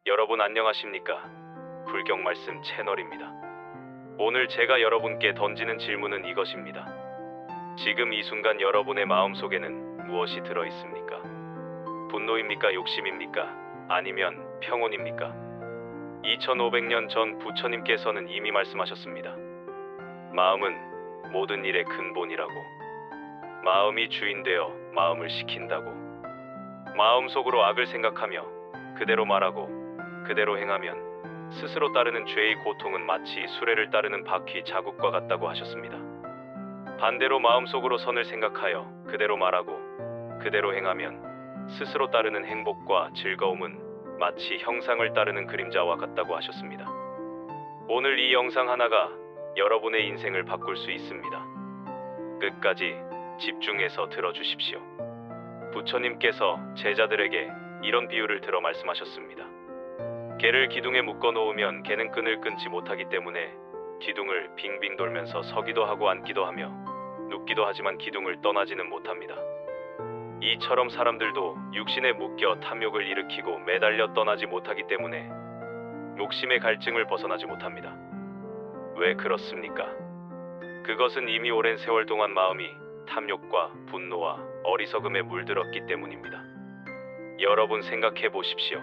여러분 안녕하십니까? 불경 말씀 채널입니다. 오늘 제가 여러분께 던지는 질문은 이것입니다. 지금 이 순간 여러분의 마음속에는 무엇이 들어 있습니까? 분노입니까? 욕심입니까? 아니면 평온입니까? 2500년 전 부처님께서는 이미 말씀하셨습니다. 마음은 모든 일의 근본이라고. 마음이 주인되어 마음을 시킨다고. 마음속으로 악을 생각하며 그대로 말하고 그대로 행하면 스스로 따르는 죄의 고통은 마치 수레를 따르는 바퀴 자국과 같다고 하셨습니다. 반대로 마음속으로 선을 생각하여 그대로 말하고 그대로 행하면 스스로 따르는 행복과 즐거움은 마치 형상을 따르는 그림자와 같다고 하셨습니다. 오늘 이 영상 하나가 여러분의 인생을 바꿀 수 있습니다. 끝까지 집중해서 들어주십시오. 부처님께서 제자들에게 이런 비유를 들어 말씀하셨습니다. 개를 기둥에 묶어 놓으면 개는 끈을 끊지 못하기 때문에 기둥을 빙빙 돌면서 서기도 하고 앉기도 하며 눕기도 하지만 기둥을 떠나지는 못합니다. 이처럼 사람들도 육신에 묶여 탐욕을 일으키고 매달려 떠나지 못하기 때문에 욕심의 갈증을 벗어나지 못합니다. 왜 그렇습니까? 그것은 이미 오랜 세월 동안 마음이 탐욕과 분노와 어리석음에 물들었기 때문입니다. 여러분 생각해 보십시오.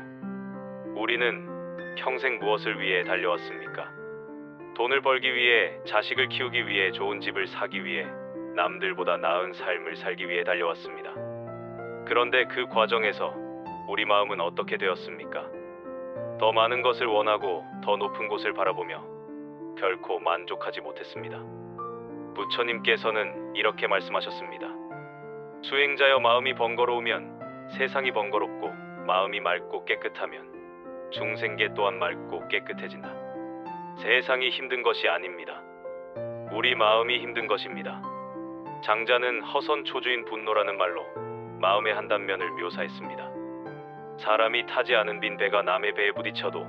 우리는 평생 무엇을 위해 달려왔습니까? 돈을 벌기 위해, 자식을 키우기 위해, 좋은 집을 사기 위해, 남들보다 나은 삶을 살기 위해 달려왔습니다. 그런데 그 과정에서 우리 마음은 어떻게 되었습니까? 더 많은 것을 원하고 더 높은 곳을 바라보며 결코 만족하지 못했습니다. 부처님께서는 이렇게 말씀하셨습니다. 수행자여, 마음이 번거로우면 세상이 번거롭고 마음이 맑고 깨끗하면 중생계 또한 맑고 깨끗해진다. 세상이 힘든 것이 아닙니다. 우리 마음이 힘든 것입니다. 장자는 허선초주인 분노라는 말로 마음의 한 단면을 묘사했습니다. 사람이 타지 않은 빈 배가 남의 배에 부딪혀도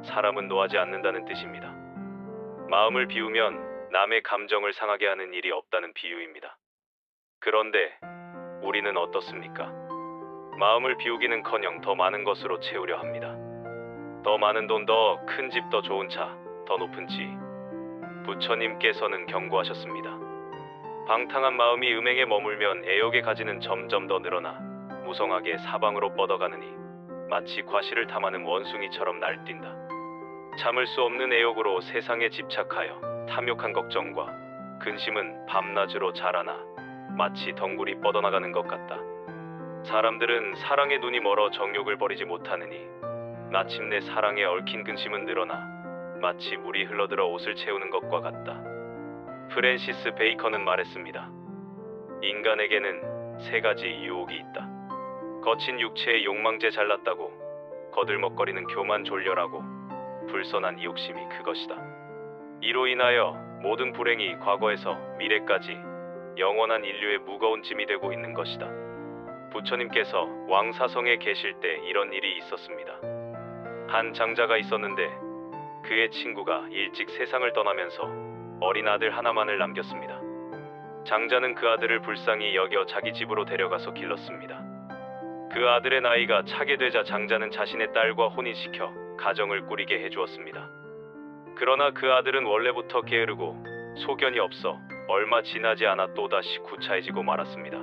사람은 노하지 않는다는 뜻입니다. 마음을 비우면 남의 감정을 상하게 하는 일이 없다는 비유입니다. 그런데 우리는 어떻습니까? 마음을 비우기는커녕 더 많은 것으로 채우려 합니다. 더 많은 돈, 더 큰 집, 더 좋은 차, 더 높은 지. 부처님께서는 경고하셨습니다. 방탕한 마음이 음행에 머물면 애욕의 가지는 점점 더 늘어나 무성하게 사방으로 뻗어가느니 마치 과실을 탐하는 원숭이처럼 날뛴다. 참을 수 없는 애욕으로 세상에 집착하여 탐욕한 걱정과 근심은 밤낮으로 자라나 마치 덩굴이 뻗어나가는 것 같다. 사람들은 사랑의 눈이 멀어 정욕을 버리지 못하느니 마침내 사랑에 얽힌 근심은 늘어나 마치 물이 흘러들어 옷을 채우는 것과 같다. 프랜시스 베이컨은 말했습니다. 인간에게는 세 가지 유혹이 있다. 거친 육체의 욕망제 잘났다고, 거들먹거리는 교만 졸렬하고, 불선한 이욕심이 그것이다. 이로 인하여 모든 불행이 과거에서 미래까지 영원한 인류의 무거운 짐이 되고 있는 것이다. 부처님께서 왕사성에 계실 때 이런 일이 있었습니다. 한 장자가 있었는데 그의 친구가 일찍 세상을 떠나면서 어린 아들 하나만을 남겼습니다. 장자는 그 아들을 불쌍히 여겨 자기 집으로 데려가서 길렀습니다. 그 아들의 나이가 차게 되자 장자는 자신의 딸과 혼인시켜 가정을 꾸리게 해주었습니다. 그러나 그 아들은 원래부터 게으르고 소견이 없어 얼마 지나지 않아 또다시 구차해지고 말았습니다.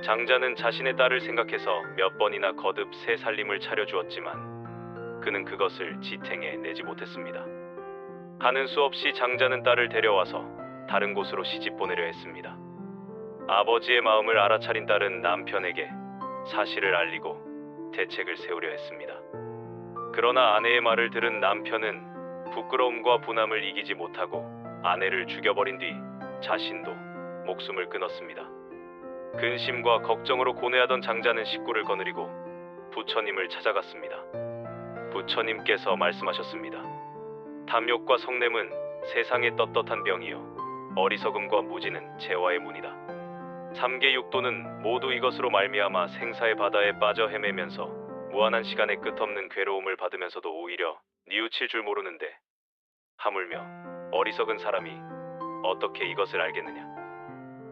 장자는 자신의 딸을 생각해서 몇 번이나 거듭 새 살림을 차려주었지만 그는 그것을 지탱해 내지 못했습니다. 하는 수 없이 장자는 딸을 데려와서 다른 곳으로 시집 보내려 했습니다. 아버지의 마음을 알아차린 딸은 남편에게 사실을 알리고 대책을 세우려 했습니다. 그러나 아내의 말을 들은 남편은 부끄러움과 분함을 이기지 못하고 아내를 죽여버린 뒤 자신도 목숨을 끊었습니다. 근심과 걱정으로 고뇌하던 장자는 식구를 거느리고 부처님을 찾아갔습니다. 부처님께서 말씀하셨습니다. 탐욕과 성냄은 세상의 떳떳한 병이요, 어리석음과 무지는 재화의 문이다. 삼계 육도는 모두 이것으로 말미암아 생사의 바다에 빠져 헤매면서 무한한 시간의 끝없는 괴로움을 받으면서도 오히려 뉘우칠 줄 모르는데 하물며 어리석은 사람이 어떻게 이것을 알겠느냐.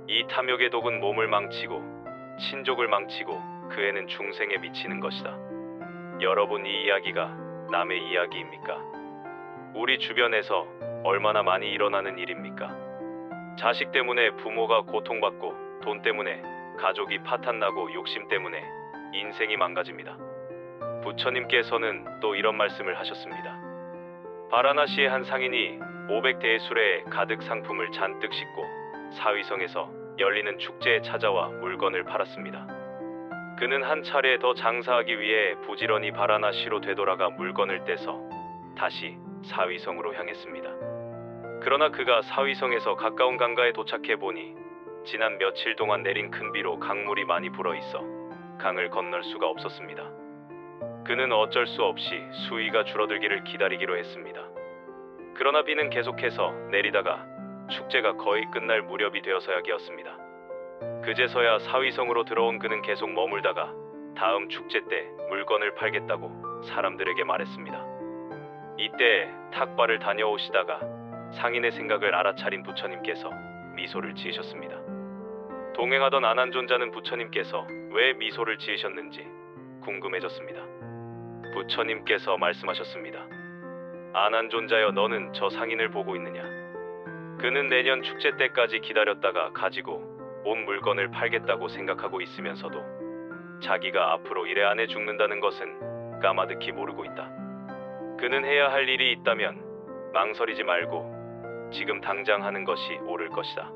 이 탐욕의 독은 몸을 망치고 친족을 망치고 그 애는 중생에 미치는 것이다. 여러분, 이 이야기가 남의 이야기입니까? 우리 주변에서 얼마나 많이 일어나는 일입니까? 자식 때문에 부모가 고통받고, 돈 때문에 가족이 파탄나고, 욕심 때문에 인생이 망가집니다. 부처님께서는 또 이런 말씀을 하셨습니다. 바라나시의 한 상인이 500대의 수레에 가득 상품을 잔뜩 싣고 사위성에서 열리는 축제에 찾아와 물건을 팔았습니다. 그는 한 차례 더 장사하기 위해 부지런히 바라나시로 되돌아가 물건을 떼서 다시 사위성으로 향했습니다. 그러나 그가 사위성에서 가까운 강가에 도착해 보니 지난 며칠 동안 내린 큰 비로 강물이 많이 불어 있어 강을 건널 수가 없었습니다. 그는 어쩔 수 없이 수위가 줄어들기를 기다리기로 했습니다. 그러나 비는 계속해서 내리다가 축제가 거의 끝날 무렵이 되어서야기였습니다. 그제서야 사위성으로 들어온 그는 계속 머물다가 다음 축제 때 물건을 팔겠다고 사람들에게 말했습니다. 이때 탁발을 다녀오시다가 상인의 생각을 알아차린 부처님께서 미소를 지으셨습니다. 동행하던 아난존자는 부처님께서 왜 미소를 지으셨는지 궁금해졌습니다. 부처님께서 말씀하셨습니다. 아난존자여, 너는 저 상인을 보고 있느냐? 그는 내년 축제 때까지 기다렸다가 가지고 온 물건을 팔겠다고 생각하고 있으면서도 자기가 앞으로 1해 안에 죽는다는 것은 까마득히 모르고 있다. 그는 해야 할 일이 있다면 망설이지 말고 지금 당장 하는 것이 옳을 것이다.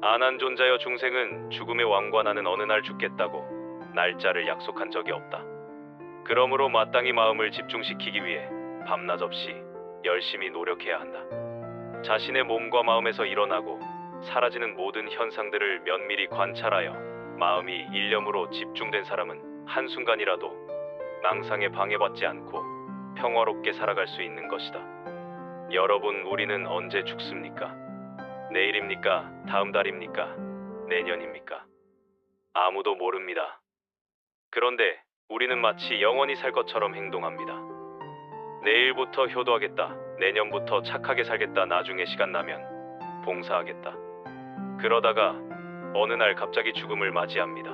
아난존자여, 중생은 죽음의 왕과 나는 어느 날 죽겠다고 날짜를 약속한 적이 없다. 그러므로 마땅히 마음을 집중시키기 위해 밤낮 없이 열심히 노력해야 한다. 자신의 몸과 마음에서 일어나고 사라지는 모든 현상들을 면밀히 관찰하여 마음이 일념으로 집중된 사람은 한순간이라도 망상에 방해받지 않고 평화롭게 살아갈 수 있는 것이다. 여러분, 우리는 언제 죽습니까? 내일입니까? 다음 달입니까? 내년입니까? 아무도 모릅니다. 그런데 우리는 마치 영원히 살 것처럼 행동합니다. 내일부터 효도하겠다, 내년부터 착하게 살겠다, 나중에 시간 나면 봉사하겠다. 그러다가 어느 날 갑자기 죽음을 맞이합니다.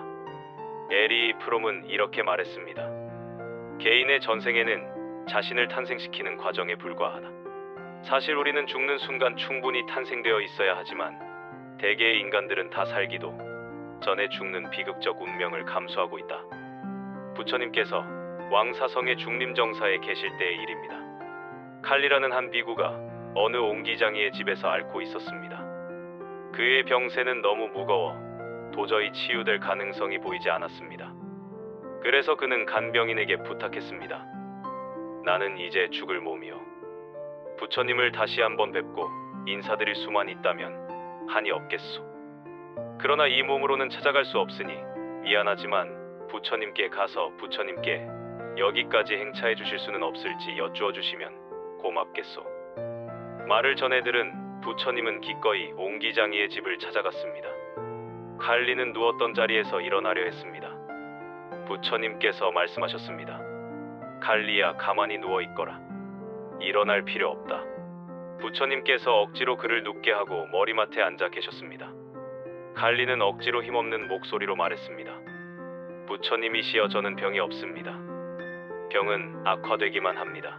에리 프롬은 이렇게 말했습니다. 개인의 전생에는 자신을 탄생시키는 과정에 불과하다. 사실 우리는 죽는 순간 충분히 탄생되어 있어야 하지만 대개의 인간들은 다 살기도 전에 죽는 비극적 운명을 감수하고 있다. 부처님께서 왕사성의 중림정사에 계실 때의 일입니다. 칼리라는 한 비구가 어느 옹기장이의 집에서 앓고 있었습니다. 그의 병세는 너무 무거워 도저히 치유될 가능성이 보이지 않았습니다. 그래서 그는 간병인에게 부탁했습니다. 나는 이제 죽을 몸이요. 부처님을 다시 한번 뵙고 인사드릴 수만 있다면 한이 없겠소. 그러나 이 몸으로는 찾아갈 수 없으니 미안하지만 부처님께 가서 부처님께 여기까지 행차해 주실 수는 없을지 여쭈어 주시면 고맙겠소. 말을 전해들은 부처님은 기꺼이 옹기장이의 집을 찾아갔습니다. 칼리는 누웠던 자리에서 일어나려 했습니다. 부처님께서 말씀하셨습니다. 칼리야, 가만히 누워 있거라. 일어날 필요 없다. 부처님께서 억지로 그를 눕게 하고 머리맡에 앉아 계셨습니다. 칼리는 억지로 힘없는 목소리로 말했습니다. 부처님이시여, 저는 병이 없습니다. 병은 악화되기만 합니다.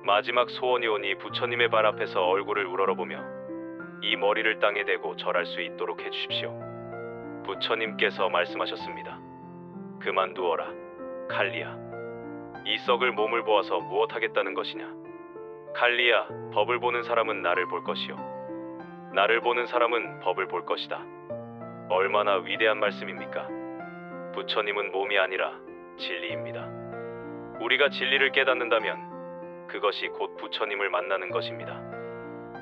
마지막 소원이 오니 부처님의 발 앞에서 얼굴을 우러러보며 이 머리를 땅에 대고 절할 수 있도록 해주십시오. 부처님께서 말씀하셨습니다. 그만두어라, 칼리야. 이 썩을 몸을 보아서 무엇하겠다는 것이냐? 칼리야, 법을 보는 사람은 나를 볼 것이요, 나를 보는 사람은 법을 볼 것이다. 얼마나 위대한 말씀입니까? 부처님은 몸이 아니라 진리입니다. 우리가 진리를 깨닫는다면 그것이 곧 부처님을 만나는 것입니다.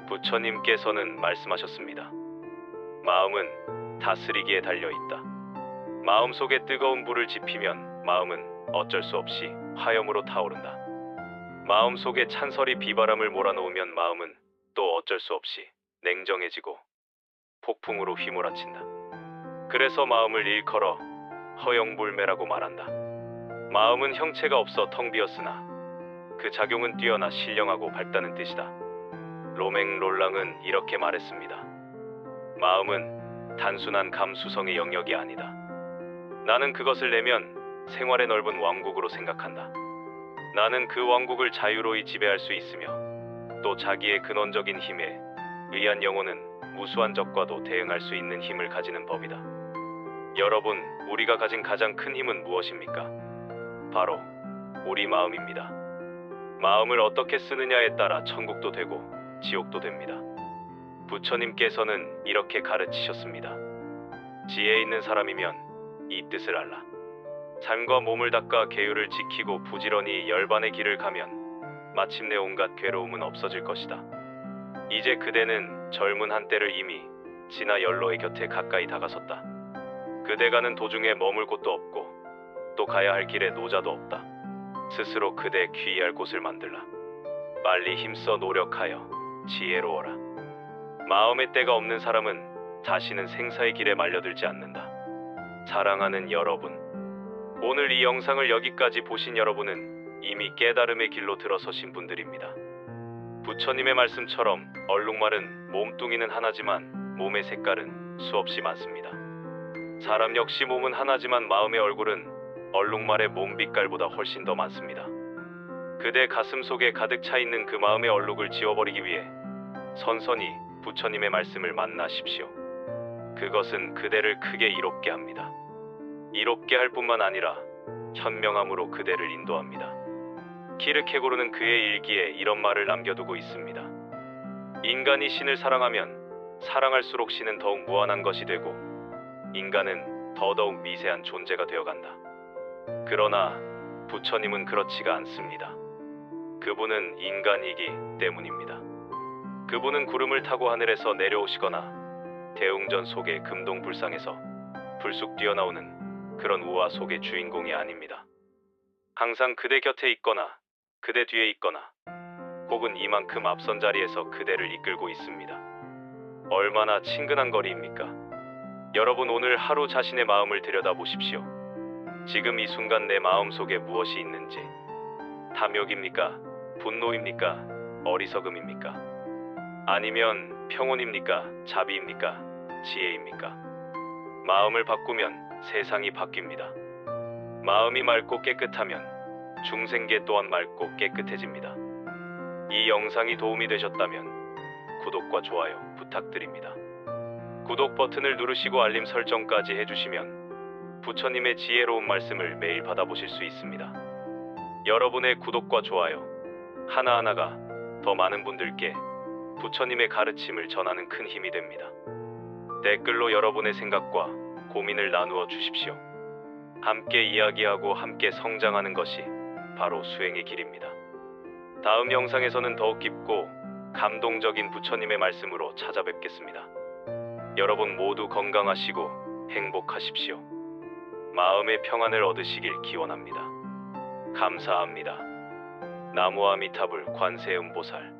부처님께서는 말씀하셨습니다. 마음은 다스리기에 달려있다. 마음속에 뜨거운 불을 지피면 마음은 어쩔 수 없이 화염으로 타오른다. 마음속에 찬설이 비바람을 몰아놓으면 마음은 또 어쩔 수 없이 냉정해지고 폭풍으로 휘몰아친다. 그래서 마음을 일컬어 허영불매라고 말한다. 마음은 형체가 없어 텅 비었으나 그 작용은 뛰어나 신령하고 밝다는 뜻이다. 로맹 롤랑은 이렇게 말했습니다. 마음은 단순한 감수성의 영역이 아니다. 나는 그것을 내면 생활의 넓은 왕국으로 생각한다. 나는 그 왕국을 자유로이 지배할 수 있으며 또 자기의 근원적인 힘에 의한 영혼은 무수한 적과도 대응할 수 있는 힘을 가지는 법이다. 여러분, 우리가 가진 가장 큰 힘은 무엇입니까? 바로 우리 마음입니다. 마음을 어떻게 쓰느냐에 따라 천국도 되고 지옥도 됩니다. 부처님께서는 이렇게 가르치셨습니다. 지혜 있는 사람이면 이 뜻을 알라. 삶과 몸을 닦아 계율을 지키고 부지런히 열반의 길을 가면 마침내 온갖 괴로움은 없어질 것이다. 이제 그대는 젊은 한때를 이미 지나 연로의 곁에 가까이 다가섰다. 그대 가는 도중에 머물 곳도 없고 또 가야 할 길에 노자도 없다. 스스로 그대 귀의할 곳을 만들라. 빨리 힘써 노력하여 지혜로워라. 마음의 때가 없는 사람은 다시는 생사의 길에 말려들지 않는다. 사랑하는 여러분, 오늘 이 영상을 여기까지 보신 여러분은 이미 깨달음의 길로 들어서신 분들입니다. 부처님의 말씀처럼 얼룩말은 몸뚱이는 하나지만 몸의 색깔은 수없이 많습니다. 사람 역시 몸은 하나지만 마음의 얼굴은 얼룩말의 몸빛깔보다 훨씬 더 많습니다. 그대 가슴 속에 가득 차 있는 그 마음의 얼룩을 지워버리기 위해 선선히 부처님의 말씀을 만나십시오. 그것은 그대를 크게 이롭게 합니다. 이롭게 할 뿐만 아니라 현명함으로 그대를 인도합니다. 키르케고르는 그의 일기에 이런 말을 남겨두고 있습니다. 인간이 신을 사랑하면 사랑할수록 신은 더욱 무한한 것이 되고 인간은 더더욱 미세한 존재가 되어간다. 그러나 부처님은 그렇지가 않습니다. 그분은 인간이기 때문입니다. 그분은 구름을 타고 하늘에서 내려오시거나 대웅전 속의 금동불상에서 불쑥 뛰어나오는 그런 우화 속의 주인공이 아닙니다. 항상 그대 곁에 있거나 그대 뒤에 있거나 혹은 이만큼 앞선 자리에서 그대를 이끌고 있습니다. 얼마나 친근한 거리입니까? 여러분, 오늘 하루 자신의 마음을 들여다보십시오. 지금 이 순간 내 마음 속에 무엇이 있는지. 탐욕입니까? 분노입니까? 어리석음입니까? 아니면 평온입니까? 자비입니까? 지혜입니까? 마음을 바꾸면 세상이 바뀝니다. 마음이 맑고 깨끗하면 중생계 또한 맑고 깨끗해집니다. 이 영상이 도움이 되셨다면 구독과 좋아요 부탁드립니다. 구독 버튼을 누르시고 알림 설정까지 해주시면 부처님의 지혜로운 말씀을 매일 받아보실 수 있습니다. 여러분의 구독과 좋아요 하나하나가 더 많은 분들께 부처님의 가르침을 전하는 큰 힘이 됩니다. 댓글로 여러분의 생각과 고민을 나누어 주십시오. 함께 이야기하고 함께 성장하는 것이 바로 수행의 길입니다. 다음 영상에서는 더욱 깊고 감동적인 부처님의 말씀으로 찾아뵙겠습니다. 여러분 모두 건강하시고 행복하십시오. 마음의 평안을 얻으시길 기원합니다. 감사합니다. 나무아미타불 관세음보살.